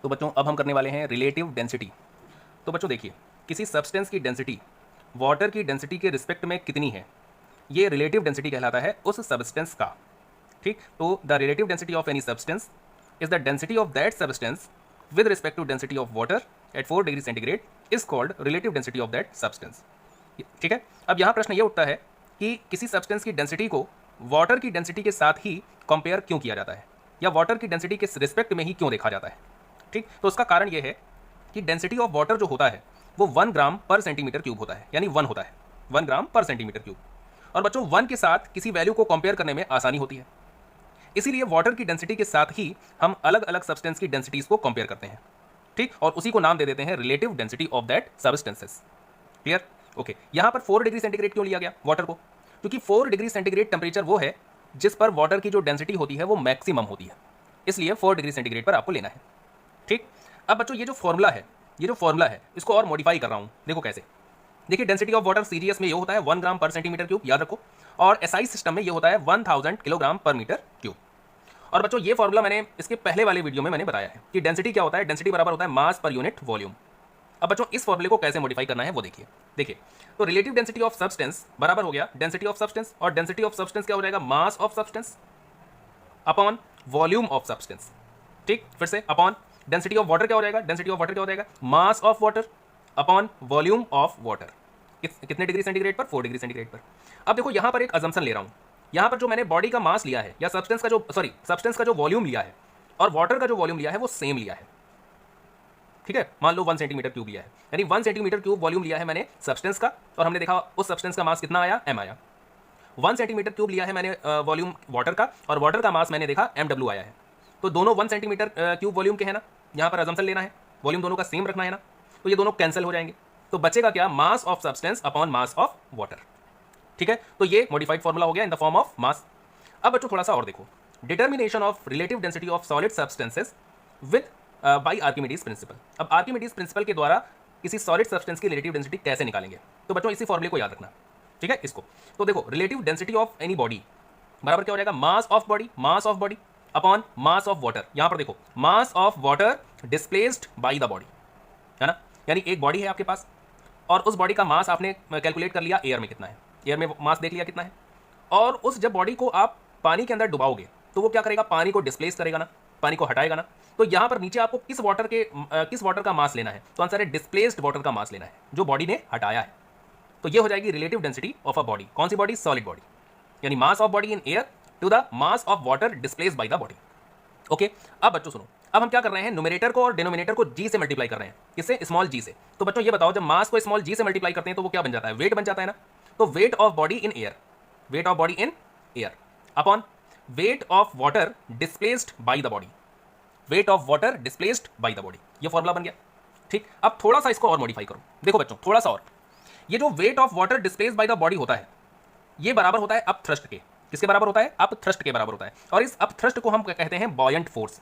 तो बच्चों अब हम करने वाले हैं रिलेटिव डेंसिटी। तो बच्चों देखिए, किसी सब्सटेंस की डेंसिटी वाटर की डेंसिटी के रिस्पेक्ट में कितनी है, ये रिलेटिव डेंसिटी कहलाता है उस सब्सटेंस का। ठीक, तो the relative density of any substance is the density of that substance with respect to density of water at 4 degree centigrade is called relative density of that substance. ठीक है, अब यहाँ प्रश्न ये उठता है कि किसी सब्सटेंस की डेंसिटी को वाटर की डेंसिटी के साथ ही कंपेयर क्यों किया जाता है, या वाटर की डेंसिटी के रिस्पेक्ट में ही क्यों देखा जाता है। ठीक, तो उसका कारण ये है कि डेंसिटी ऑफ वाटर जो होता है वो 1 ग्राम पर सेंटीमीटर क्यूब होता है, यानी 1 होता है 1 ग्राम पर सेंटीमीटर क्यूब। और बच्चों 1 के साथ किसी वैल्यू को कंपेयर करने में आसानी होती है, इसीलिए वाटर की डेंसिटी के साथ ही हम अलग अलग सब्सटेंस की डेंसिटीज को कंपेयर करते हैं। ठीक, और उसी को नाम दे देते हैं relative density of that substances. Clear? Okay, यहाँ पर 4 डिग्री सेंटीग्रेड क्यों लिया गया वाटर को? क्योंकि 4 डिग्री सेंटीग्रेड टेम्परेचर वो है जिस पर वाटर की जो डेंसिटी होती है वो मैक्सिमम होती है, इसलिए 4 डिग्री सेंटीग्रेड पर आपको लेना है। ठीक, अब बच्चों ये जो फॉर्मूला है इसको और मॉडिफाई कर रहा हूँ। देखो कैसे। देखिए, डेंसिटी ऑफ वाटर सीरीएस में ये होता है 1 ग्राम पर सेंटीमीटर क्यूब, याद रखो, और एसआई सिस्टम में ये होता है 1000 किलोग्राम पर मीटर क्यूब। और बच्चों ये फॉर्मूला मैंने इसके पहले वाले वीडियो में मैंने बताया है कि डेंसिटी क्या होता है, डेंसिटी बराबर होता है मास पर यूनिट वॉल्यूम। अब बच्चों इस फॉर्मूले को कैसे मॉडिफाई करना है वो देखिए, तो रिलेटिव डेंसिटी ऑफ सब्सटेंस बराबर हो गया डेंसिटी ऑफ सब्सटेंस, और डेंसिटी ऑफ सब्सटेंस क्या हो जाएगा, mass of substance upon volume of substance. ठीक, फिर से अपॉन डेंसिटी ऑफ वाटर क्या हो जाएगा, डेंसिटी ऑफ वाटर क्या हो जाएगा, मास of water upon volume of water. कितने डिग्री सेंटीग्रेड पर, 4 डिग्री सेंटीग्रेड पर। अब देखो यहाँ पर एक अजम्पशन ले रहा हूँ, यहाँ पर जो मैंने बॉडी का मास लिया है या सब्सटेंस का जो वॉल्यूम लिया है और वाटर का जो वॉल्यूम लिया है वो सेम लिया है। ठीक है, मान लो 1 सेंटीमीटर क्यूब लिया है, यानी 1 सेंटीमीटर क्यूब वॉल्यूम लिया है मैंने सब्सटेंस का, और हमने देखा उस सब्सटेंस का मास कितना आया, m आया। 1 सेंटीमीटर क्यूब लिया है मैंने वॉल्यूम वाटर का, और वाटर का मास मैंने देखा mw आया है। तो दोनों 1 सेंटीमीटर क्यूब वॉल्यूम के हैं ना, यहाँ पर अजम्पशन लेना है, वॉल्यूम दोनों का सेम रखना है ना, तो ये दोनों कैंसिल हो जाएंगे, तो बचेगा क्या, mass of substance upon mass of water. ठीक है, तो ये मॉडिफाइड फॉर्मूला हो गया in the form of mass. अब बच्चों थोड़ा सा और देखो, determination of relative density of solid substances with by Archimedes principal. अब आर्किमिडीज प्रिंसिपल के द्वारा किसी सॉलिड सब्सटेंस की रिलेटिव डेंसिटी कैसे निकालेंगे, तो बच्चों इसी फॉर्मूले को याद रखना। ठीक है, इसको तो देखो, relative density of any body बराबर क्या हो जाएगा, मास of body upon mass of water. यहां पर देखो, मास of water displaced by the body, है ना, यानी एक बॉडी है आपके पास और उस बॉडी का मास आपने कैलकुलेट कर लिया एयर में कितना है, एयर में मास देख लिया कितना है, और उस जब बॉडी को आप पानी के अंदर डुबाओगे तो वो क्या करेगा, पानी को डिस्प्लेस करेगा ना, पानी को हटाएगा ना। तो यहाँ पर नीचे आपको किस वाटर का मास लेना है, तो आंसर है डिस्प्लेस्ड वाटर का मास लेना है जो बॉडी ने हटाया है। तो ये हो जाएगी relative density of a body. कौन सी बॉडी, सॉलिड बॉडी, यानी mass of body in air to the mass of water displaced by the body. Okay, अब बच्चों सुनो, अब हम क्या कर रहे हैं, न्यूमरेटर को और डिनोमिनेटर को जी से मल्टीप्लाई कर रहे हैं, किससे, स्मॉल जी से। तो बच्चों ये बताओ, जब मास को स्मॉल जी से मल्टीप्लाई करते हैं तो वो क्या बन जाता है, वेट बन जाता है ना। तो weight of body in air upon weight of water displaced by the body, weight of water displaced by the body, ये फॉर्मूला बन गया। ठीक, अब थोड़ा सा इसको और मॉडिफाई करो, देखो बच्चों थोड़ा सा और, ये जो weight of water displaced by the body होता है ये बराबर होता है अप थ्रस्ट के। किसके बराबर होता है, अप थ्रस्ट के बराबर होता है, और इस अप थ्रस्ट को हम कहते हैं बॉयंट फोर्स।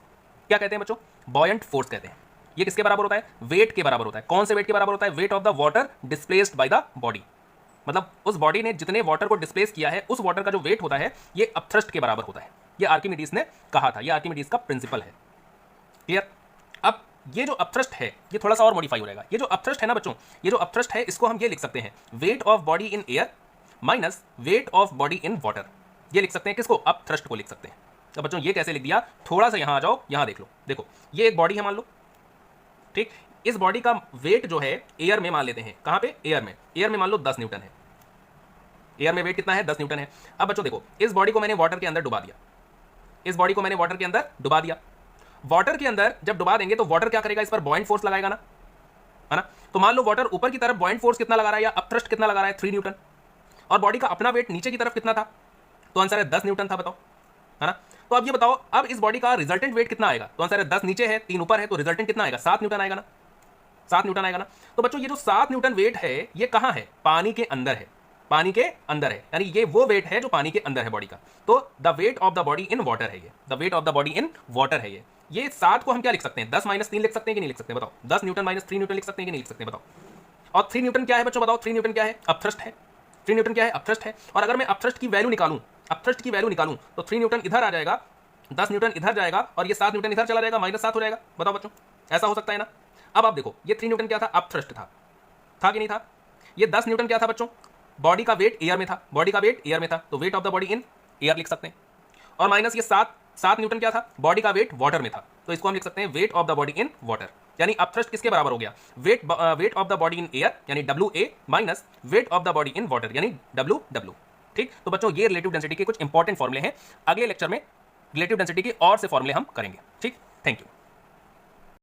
क्या कहते हैं बच्चों, बॉयंट फोर्स कहते हैं। ये किसके बराबर होता है, वेट के बराबर होता है। कौन से वेट के बराबर होता है, weight of the water displaced by the body, मतलब उस बॉडी ने जितने वाटर को डिस्प्लेस किया है उस वाटर का जो वेट होता है ये अपथ्रस्ट के बराबर होता है। ये आर्किमिडीज ने कहा था, ये आर्किमिडीज का प्रिंसिपल है। क्लियर? अब ये जो अपथ्रस्ट है ये थोड़ा सा और मॉडिफाई हो जाएगा। ये जो अपथ्रस्ट है ना बच्चों, ये जो अपथ्रस्ट है इसको हम ये लिख सकते हैं, weight of body in air minus weight of body in water. ये लिख सकते हैं किसको, अपथ्रस्ट को लिख सकते हैं। तो बच्चों ये कैसे लिख दिया, थोड़ा सा यहाँ आ जाओ, यहाँ देख लो, देखो ये एक बॉडी है मान लो। ठीक, इस बॉडी का वेट जो है एयर में मान लेते हैं, कहाँ पे, एयर में मान लो 10 न्यूटन है। एयर में वेट कितना है, 10 न्यूटन है। अब बच्चों देखो, इस बॉडी को मैंने वाटर के अंदर डुबा दिया, वाटर के अंदर जब डुबा देंगे तो वाटर क्या करेगा, इस पर बॉयंट फोर्स लगाएगा ना, है ना। तो मान लो वाटर ऊपर की तरफ बॉयंट फोर्स कितना लगा रहा है या अपथ्रस्ट कितना लगा रहा है, 3 न्यूटन, और बॉडी का अपना वेट नीचे की तरफ कितना था, तो आंसर है 10 न्यूटन था, बताओ, है ना। तो अब ये बताओ, अब इस बॉडी का रिजल्टेंट वेट कितना आएगा, तो आंसर है 10 नीचे है 3 ऊपर है, तो रिजल्टेंट कितना आएगा, 7 न्यूटन आएगा ना, 7 न्यूटन आएगा ना। तो बच्चों ये जो 7 न्यूटन वेट है ये कहाँ है, पानी के अंदर है, यानी ये वो वेट है जो पानी के अंदर है बॉडी का। तो the weight of the body in water है ये 7 को हम क्या लिख सकते हैं, 10 - 3 लिख सकते हैं कि नहीं लिख सकते, बताओ। 10 न्यूटन - 3 न्यूटन लिख सकते हैं कि नहीं लिख सकते, बताओ। और 3 न्यूटन क्या है बच्चों, बताओ। 3 न्यूटन क्या है, अपथ्रस्ट है। 3 न्यूटन क्या है, अपथ्रस्ट है। और अगर मैं अपथ्रस्ट की वैल्यू निकालूं तो 3 न्यूटन इधर आ जाएगा, 10 न्यूटन इधर जाएगा और ये 7 न्यूटन इधर चला जाएगा, -7 हो जाएगा। बताओ बच्चों, ऐसा हो सकता है ना। अब आप देखो, ये 3 न्यूटन क्या था, अप थ्रस्ट था कि नहीं था। ये 10 न्यूटन क्या था बच्चों, बॉडी का वेट एयर में था, बॉडी का वेट एयर में था, तो weight of the body in air लिख सकते हैं। और माइनस ये 7 न्यूटन क्या था, बॉडी का वेट वाटर में था, तो इसको हम लिख सकते हैं weight of the body in water. यानी अपथ्रस्ट किसके बराबर हो गया, weight of the body in air यानी WA minus weight of the body in water यानी WW। ठीक, तो बच्चों ये रिलेटिव डेंसिटी के कुछ इंपॉर्टेंट फॉर्मुले हैं, अगले लेक्चर में रिलेटिव डेंसिटी के और से फॉर्मुले हम करेंगे। ठीक, थैंक यू।